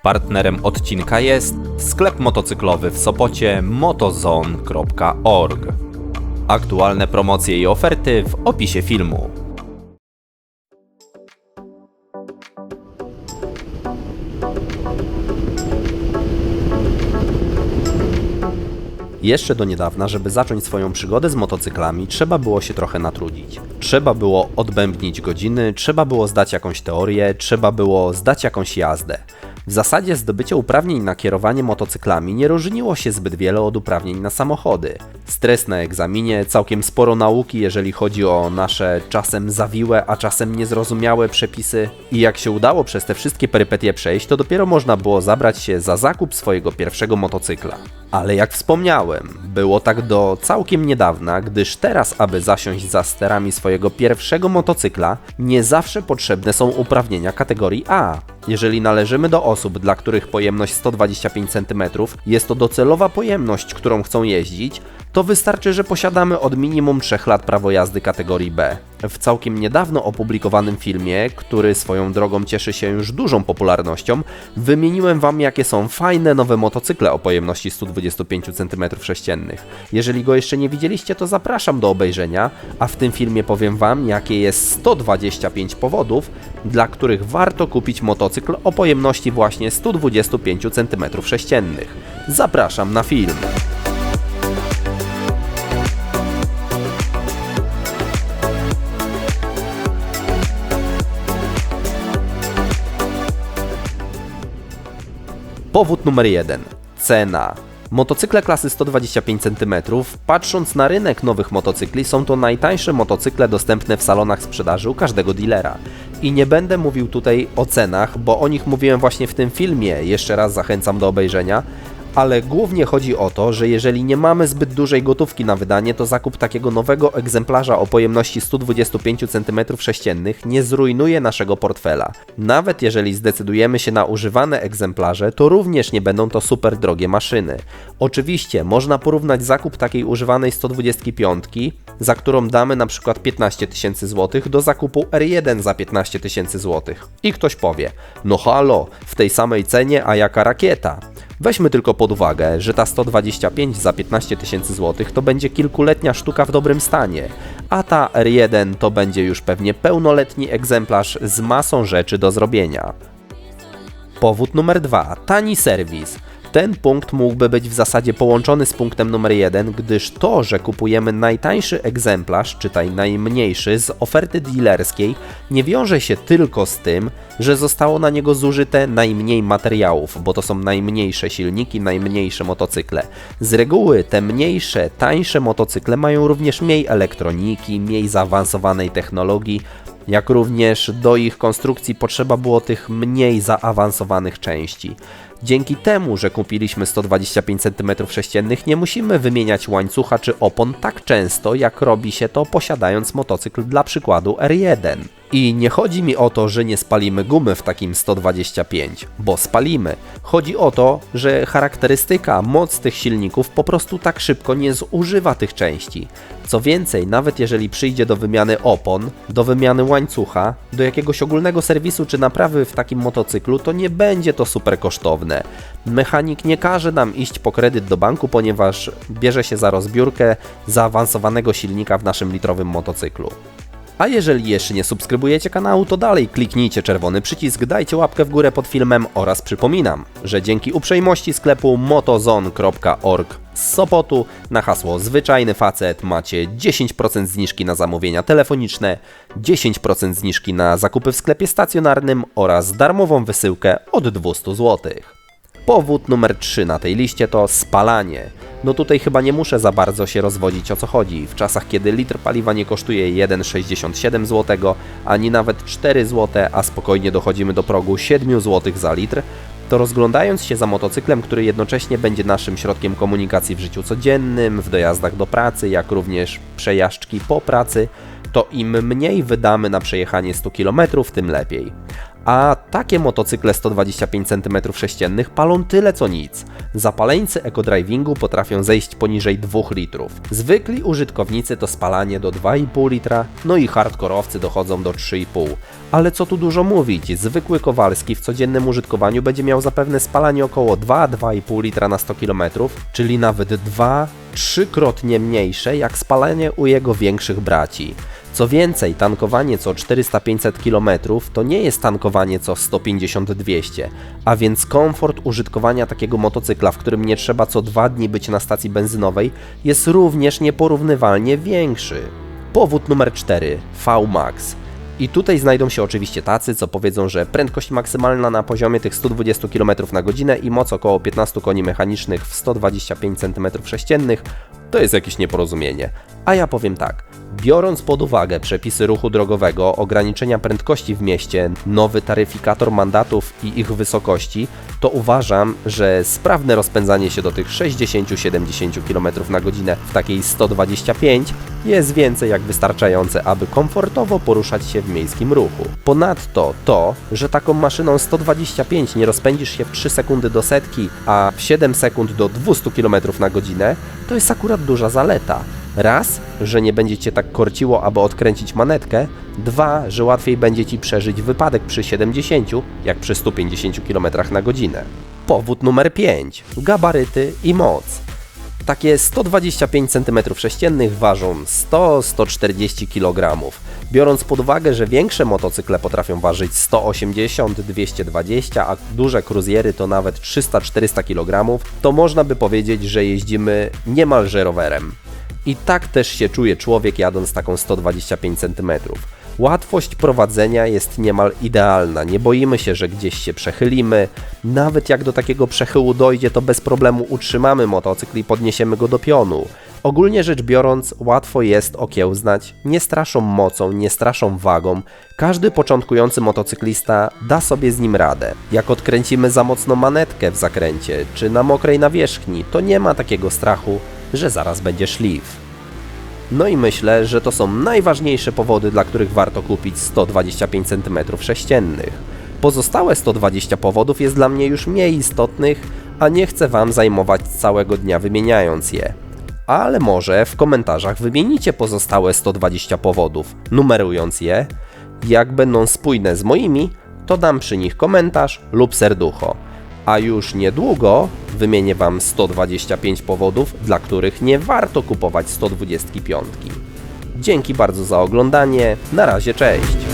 Partnerem odcinka jest sklep motocyklowy w Sopocie motozone.org. Aktualne promocje i oferty w opisie filmu. Jeszcze do niedawna, żeby zacząć swoją przygodę z motocyklami, trzeba było się trochę natrudzić. Trzeba było odbębnić godziny, trzeba było zdać jakąś teorię, trzeba było zdać jakąś jazdę. W zasadzie zdobycie uprawnień na kierowanie motocyklami nie różniło się zbyt wiele od uprawnień na samochody. Stres na egzaminie, całkiem sporo nauki, jeżeli chodzi o nasze czasem zawiłe, a czasem niezrozumiałe przepisy. I jak się udało przez te wszystkie perypetie przejść, to dopiero można było zabrać się za zakup swojego pierwszego motocykla. Ale jak wspomniałem, było tak do całkiem niedawna, gdyż teraz, aby zasiąść za sterami swojego pierwszego motocykla, nie zawsze potrzebne są uprawnienia kategorii A. Jeżeli należymy do osób, dla których pojemność 125 cm jest to docelowa pojemność, którą chcą jeździć, to wystarczy, że posiadamy od minimum 3 lat prawo jazdy kategorii B. W całkiem niedawno opublikowanym filmie, który swoją drogą cieszy się już dużą popularnością, wymieniłem Wam, jakie są fajne nowe motocykle o pojemności 125 cm3. Jeżeli go jeszcze nie widzieliście, to zapraszam do obejrzenia, a w tym filmie powiem Wam, jakie jest 125 powodów, dla których warto kupić motocykl o pojemności właśnie 125 cm3. Zapraszam na film. Powód numer 1. Cena. Motocykle klasy 125 cm, patrząc na rynek nowych motocykli, są to najtańsze motocykle dostępne w salonach sprzedaży u każdego dealera. I nie będę mówił tutaj o cenach, bo o nich mówiłem właśnie w tym filmie, jeszcze raz zachęcam do obejrzenia, ale głównie chodzi o to, że jeżeli nie mamy zbyt dużej gotówki na wydanie, to zakup takiego nowego egzemplarza o pojemności 125 cm3 nie zrujnuje naszego portfela. Nawet jeżeli zdecydujemy się na używane egzemplarze, to również nie będą to super drogie maszyny. Oczywiście można porównać zakup takiej używanej 125, za którą damy na przykład 15 tysięcy złotych, do zakupu R1 za 15 tysięcy złotych. I ktoś powie, no halo, w tej samej cenie, a jaka rakieta? Weźmy tylko pod uwagę, że ta 125 za 15 tysięcy złotych to będzie kilkuletnia sztuka w dobrym stanie, a ta R1 to będzie już pewnie pełnoletni egzemplarz z masą rzeczy do zrobienia. Powód numer 2. Tani serwis. Ten punkt mógłby być w zasadzie połączony z punktem numer 1, gdyż to, że kupujemy najtańszy egzemplarz, czytaj najmniejszy, z oferty dealerskiej, nie wiąże się tylko z tym, że zostało na niego zużyte najmniej materiałów, bo to są najmniejsze silniki, najmniejsze motocykle. Z reguły te mniejsze, tańsze motocykle mają również mniej elektroniki, mniej zaawansowanej technologii, jak również do ich konstrukcji potrzeba było tych mniej zaawansowanych części. Dzięki temu, że kupiliśmy 125 cm3, nie musimy wymieniać łańcucha czy opon tak często, jak robi się to posiadając motocykl dla przykładu R1. I nie chodzi mi o to, że nie spalimy gumy w takim 125, bo spalimy. Chodzi o to, że charakterystyka, moc tych silników po prostu tak szybko nie zużywa tych części. Co więcej, nawet jeżeli przyjdzie do wymiany opon, do wymiany łańcucha, do jakiegoś ogólnego serwisu czy naprawy w takim motocyklu, to nie będzie to super kosztowne. Mechanik nie każe nam iść po kredyt do banku, ponieważ bierze się za rozbiórkę zaawansowanego silnika w naszym litrowym motocyklu. A jeżeli jeszcze nie subskrybujecie kanału, to dalej kliknijcie czerwony przycisk, dajcie łapkę w górę pod filmem oraz przypominam, że dzięki uprzejmości sklepu motozone.org z Sopotu na hasło zwyczajny facet macie 10% zniżki na zamówienia telefoniczne, 10% zniżki na zakupy w sklepie stacjonarnym oraz darmową wysyłkę od 200 zł. Powód numer 3 na tej liście to spalanie. No tutaj chyba nie muszę za bardzo się rozwodzić, o co chodzi. W czasach, kiedy litr paliwa nie kosztuje 1,67 zł, ani nawet 4 zł, a spokojnie dochodzimy do progu 7 zł za litr, to rozglądając się za motocyklem, który jednocześnie będzie naszym środkiem komunikacji w życiu codziennym, w dojazdach do pracy, jak również przejażdżki po pracy, to im mniej wydamy na przejechanie 100 km, tym lepiej. A takie motocykle 125 cm3 palą tyle co nic. Zapaleńcy eco-drivingu potrafią zejść poniżej 2 litrów. Zwykli użytkownicy to spalanie do 2,5 litra, no i hardkorowcy dochodzą do 3,5. Ale co tu dużo mówić, zwykły Kowalski w codziennym użytkowaniu będzie miał zapewne spalanie około 2-2,5 litra na 100 km, czyli nawet 2-3-krotnie mniejsze jak spalanie u jego większych braci. Co więcej, tankowanie co 400-500 km to nie jest tankowanie co 150-200, a więc komfort użytkowania takiego motocykla, w którym nie trzeba co 2 dni być na stacji benzynowej, jest również nieporównywalnie większy. Powód numer 4. VMAX. I tutaj znajdą się oczywiście tacy, co powiedzą, że prędkość maksymalna na poziomie tych 120 km na godzinę i moc około 15 koni mechanicznych w 125 cm3 to jest jakieś nieporozumienie. A ja powiem tak, biorąc pod uwagę przepisy ruchu drogowego, ograniczenia prędkości w mieście, nowy taryfikator mandatów i ich wysokości, to uważam, że sprawne rozpędzanie się do tych 60-70 km na godzinę w takiej 125 jest więcej jak wystarczające, aby komfortowo poruszać się w miejskim ruchu. Ponadto to, że taką maszyną 125 nie rozpędzisz się w 3 sekundy do setki, a w 7 sekund do 200 km na godzinę, to jest akurat duża zaleta. Raz, że nie będzie Cię tak korciło, aby odkręcić manetkę. Dwa, że łatwiej będzie Ci przeżyć wypadek przy 70, jak przy 150 km na godzinę. Powód numer 5. Gabaryty i moc. Takie 125 cm3 ważą 100-140 kg. Biorąc pod uwagę, że większe motocykle potrafią ważyć 180-220, a duże cruziery to nawet 300-400 kg, to można by powiedzieć, że jeździmy niemalże rowerem. I tak też się czuje człowiek jadąc taką 125 cm. Łatwość prowadzenia jest niemal idealna, nie boimy się, że gdzieś się przechylimy. Nawet jak do takiego przechyłu dojdzie, to bez problemu utrzymamy motocykl i podniesiemy go do pionu. Ogólnie rzecz biorąc, łatwo jest okiełznać, nie straszą mocą, nie straszą wagą. Każdy początkujący motocyklista da sobie z nim radę. Jak odkręcimy za mocno manetkę w zakręcie, czy na mokrej nawierzchni, to nie ma takiego strachu, że zaraz będzie szlif. No i myślę, że to są najważniejsze powody, dla których warto kupić 125 cm3. Pozostałe 120 powodów jest dla mnie już mniej istotnych, a nie chcę Wam zajmować całego dnia wymieniając je. Ale może w komentarzach wymienicie pozostałe 120 powodów, numerując je. Jak będą spójne z moimi, to dam przy nich komentarz lub serducho. A już niedługo wymienię Wam 125 powodów, dla których nie warto kupować 125. Dzięki bardzo za oglądanie, na razie, cześć!